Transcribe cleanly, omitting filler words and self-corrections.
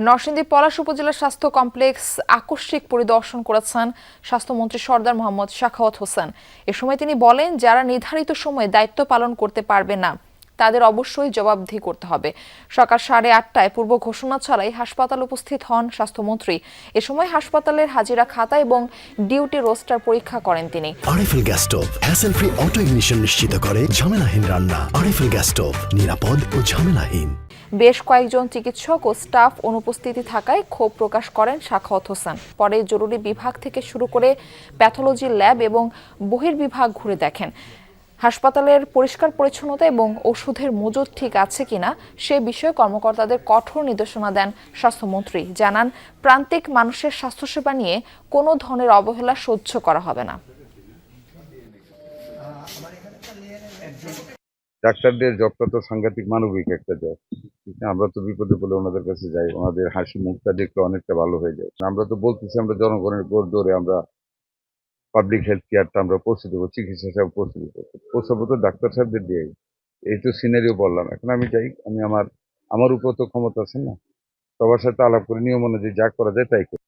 নরসিংদী পলাশ উপজেলা স্বাস্থ্য কমপ্লেক্স আকস্মিক পরিদর্শন করেছেন স্বাস্থ্যমন্ত্রী সরদার মোহাম্মদ সাখাওয়াত হোসেন। এ সময় তিনি বলেন, যারা নির্ধারিত সময়ে দায়িত্ব পালন করতে পারবে না তাদের অবশ্যই জবাবদিহি করতে হবে। সকাল 8:30টায় পূর্ব ঘোষণা ছাড়াই হাসপাতাল উপস্থিত হন স্বাস্থ্যমন্ত্রী। এ সময় হাসপাতালের হাজিরা খাতা এবং ডিউটি রোস্টার পরীক্ষা করেন তিনি। RFL gas stove hassle free auto ignition নিশ্চিত করে ঝামেলাহীন রান্না। আরএফএল গ্যাস স্টোভ নিরাপদ ও ঝামেলাহীন। বেশ কয়েকজন চিকিৎসক ও স্টাফ অনুপস্থিতি থাকায় ক্ষোভ প্রকাশ করেন সাখাওয়াত হোসেন। পরে জরুরি বিভাগ থেকে শুরু করে প্যাথোলজি ল্যাব এবং বহির্বিভাগ ঘুরে দেখেন। হাসপাতালের পরিষ্কার পরিচ্ছন্নতা এবং ওষুধের মজুদ ঠিক আছে কিনা সে বিষয়ে কর্মকর্তাদের কঠোর নির্দেশনা দেন স্বাস্থ্যমন্ত্রী। জানান, প্রান্তিক মানুষের স্বাস্থ্যসেবা নিয়ে কোনো ধরনের অবহেলা সহ্য করা হবে না। ডাক্তারদের জবটা তো সাংঘাতিক মানবিক একটা জব। আমরা তো বিপদে পড়লে ওনাদের কাছে যাই, ওনাদের হাসি মুখটা দেখলে অনেকটা ভালো হয়ে যায়। আমরা তো বলতেছি আমরা জনগণের গোর ধরে আমরা পাবলিক হেলথ কেয়ারটা আমরা পৌঁছে দেবো, চিকিৎসা সেবা পৌঁছে দেবো, পৌঁছাবো তো ডাক্তার সাহেবদের দিয়ে। এই তো সিনারিও বললাম, এখন আমি যাই, আমি আমার উপর তো ক্ষমতা আছে না, সবার সাথে আলাপ করে নিয়ম অনুযায়ী যা করা যায় তাই করি।